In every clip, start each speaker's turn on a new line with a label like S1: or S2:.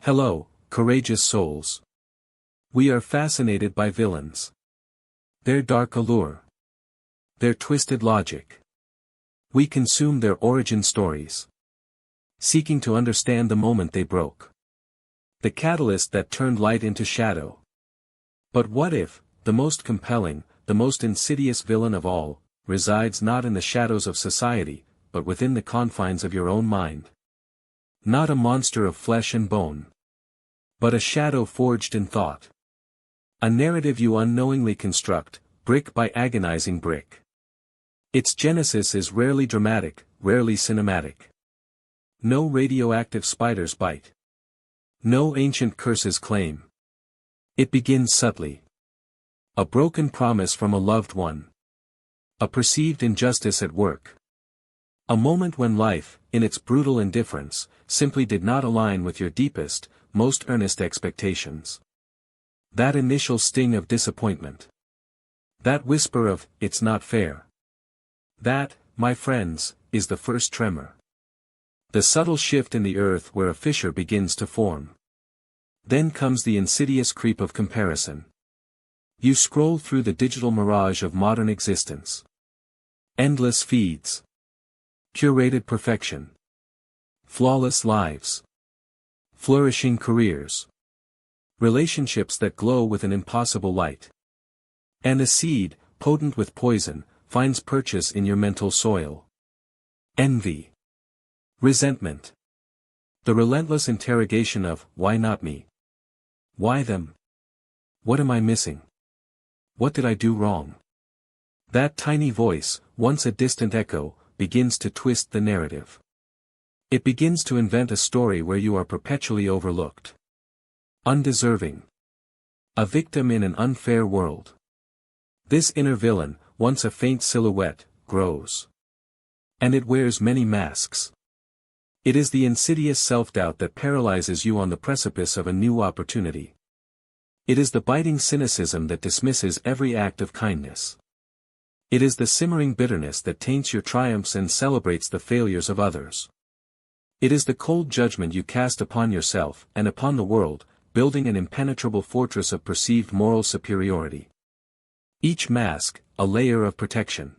S1: Hello, courageous souls. We are fascinated by villains. Their dark allure. Their twisted logic. We consume their origin stories, seeking to understand the moment they broke. The catalyst that turned light into shadow. But what if, the most compelling, the most insidious villain of all, resides not in the shadows of society, but within the confines of your own mind? Not a monster of flesh and bone, but a shadow forged in thought. A narrative you unknowingly construct, brick by agonizing brick. Its genesis is rarely dramatic, rarely cinematic. No radioactive spiders bite. No ancient curses claim. It begins subtly. A broken promise from a loved one. A perceived injustice at work. A moment when life, in its brutal indifference, simply did not align with your deepest, most earnest expectations. That initial sting of disappointment. That whisper of, "It's not fair." That, my friends, is the first tremor. The subtle shift in the earth where a fissure begins to form. Then comes the insidious creep of comparison. You scroll through the digital mirage of modern existence. Endless feeds. Curated perfection. Flawless lives. Flourishing careers. Relationships that glow with an impossible light. And a seed, potent with poison, finds purchase in your mental soil. Envy. Resentment. The relentless interrogation of, why not me? Why them? What am I missing? What did I do wrong? That tiny voice, once a distant echo, begins to twist the narrative. It begins to invent a story where you are perpetually overlooked. Undeserving. A victim in an unfair world. This inner villain, once a faint silhouette, grows. And it wears many masks. It is the insidious self-doubt that paralyzes you on the precipice of a new opportunity. It is the biting cynicism that dismisses every act of kindness. It is the simmering bitterness that taints your triumphs and celebrates the failures of others. It is the cold judgment you cast upon yourself and upon the world, building an impenetrable fortress of perceived moral superiority. Each mask, a layer of protection.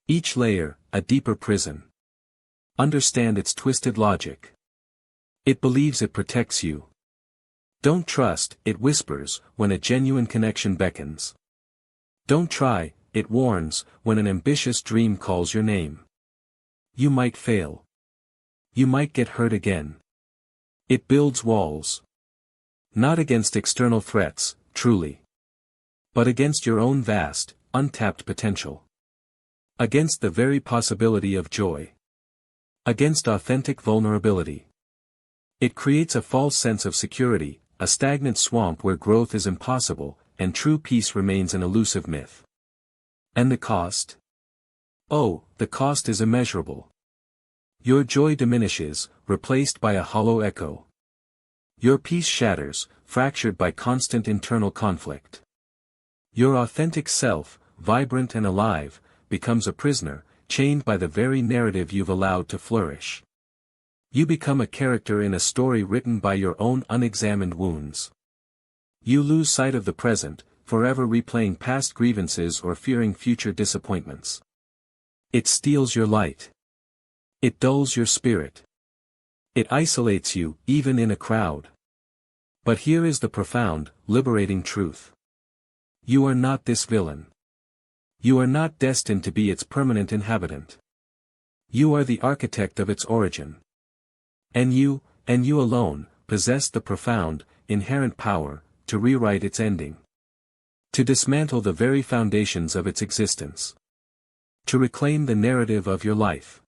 S1: Each layer, a deeper prison. Understand its twisted logic. It believes it protects you. Don't trust, it whispers, when a genuine connection beckons. Don't try, it warns, when an ambitious dream calls your name. You might fail. You might get hurt again. It builds walls. Not against external threats, truly. But against your own vast, untapped potential. Against the very possibility of joy. Against authentic vulnerability. It creates a false sense of security, a stagnant swamp where growth is impossible, and true peace remains an elusive myth. And the cost? Oh, the cost is immeasurable. Your joy diminishes, replaced by a hollow echo. Your peace shatters, fractured by constant internal conflict. Your authentic self, vibrant and alive, becomes a prisoner, chained by the very narrative you've allowed to flourish. You become a character in a story written by your own unexamined wounds. You lose sight of the present, forever replaying past grievances or fearing future disappointments. It steals your light. It dulls your spirit. It isolates you, even in a crowd. But here is the profound, liberating truth. You are not this villain. You are not destined to be its permanent inhabitant. You are the architect of its origin. And you alone, possess the profound, inherent power, to rewrite its ending. To dismantle the very foundations of its existence. To reclaim the narrative of your life.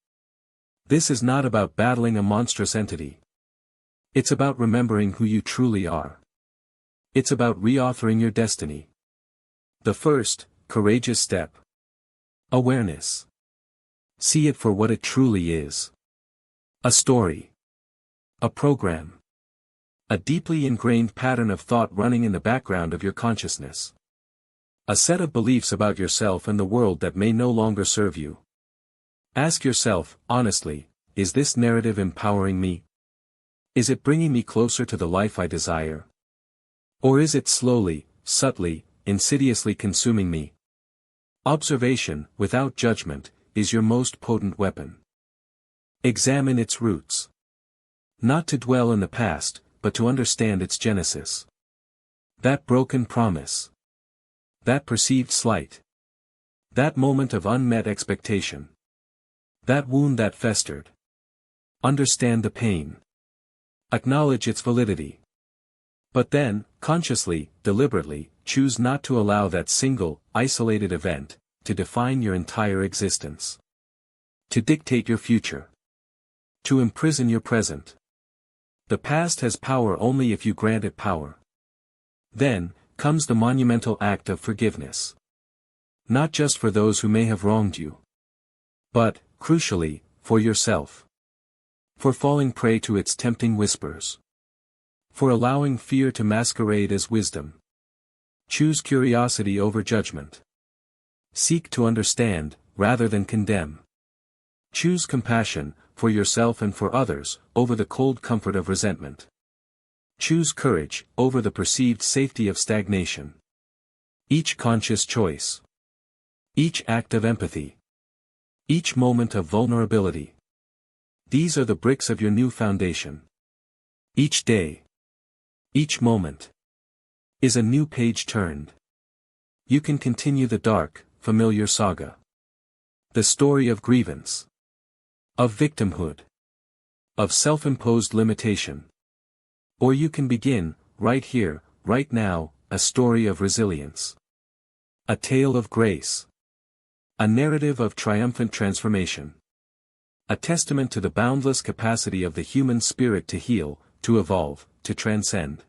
S1: This is not about battling a monstrous entity. It's about remembering who you truly are. It's about reauthoring your destiny. The first, courageous step. Awareness. See it for what it truly is. A story. A program. A deeply ingrained pattern of thought running in the background of your consciousness. A set of beliefs about yourself and the world that may no longer serve you. Ask yourself, honestly, is this narrative empowering me? Is it bringing me closer to the life I desire? Or is it slowly, subtly, insidiously consuming me? Observation, without judgment, is your most potent weapon. Examine its roots. Not to dwell in the past, but to understand its genesis. That broken promise. That perceived slight. That moment of unmet expectation. That wound that festered. Understand the pain. Acknowledge its validity. But then, consciously, deliberately, choose not to allow that single, isolated event, to define your entire existence. To dictate your future. To imprison your present. The past has power only if you grant it power. Then, comes the monumental act of forgiveness. Not just for those who may have wronged you. But, crucially, for yourself. For falling prey to its tempting whispers. For allowing fear to masquerade as wisdom. Choose curiosity over judgment. Seek to understand, rather than condemn. Choose compassion, for yourself and for others, over the cold comfort of resentment. Choose courage, over the perceived safety of stagnation. Each conscious choice. Each act of empathy. Each moment of vulnerability. These are the bricks of your new foundation. Each day. Each moment. Is a new page turned. You can continue the dark, familiar saga. The story of grievance. Of victimhood. Of self-imposed limitation. Or you can begin, right here, right now, a story of resilience. A tale of grace. A narrative of triumphant transformation. A testament to the boundless capacity of the human spirit to heal, to evolve, to transcend.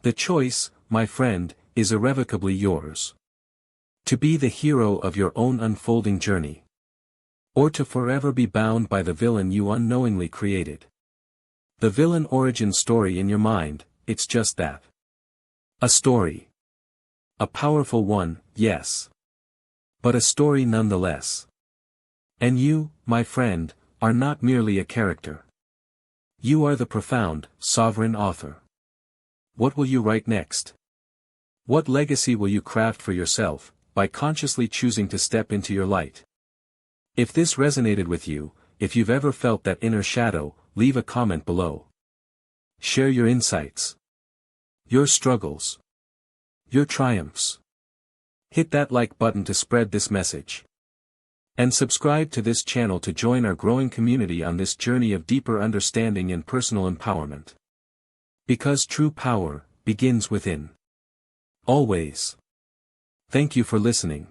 S1: The choice, my friend, is irrevocably yours. To be the hero of your own unfolding journey. Or to forever be bound by the villain you unknowingly created. The villain origin story in your mind, it's just that. A story. A powerful one, yes. But a story nonetheless. And you, my friend, are not merely a character. You are the profound, sovereign author. What will you write next? What legacy will you craft for yourself, by consciously choosing to step into your light? If this resonated with you, if you've ever felt that inner shadow, leave a comment below. Share your insights. Your struggles. Your triumphs. Hit that like button to spread this message. And subscribe to this channel to join our growing community on this journey of deeper understanding and personal empowerment. Because true power begins within. Always. Thank you for listening.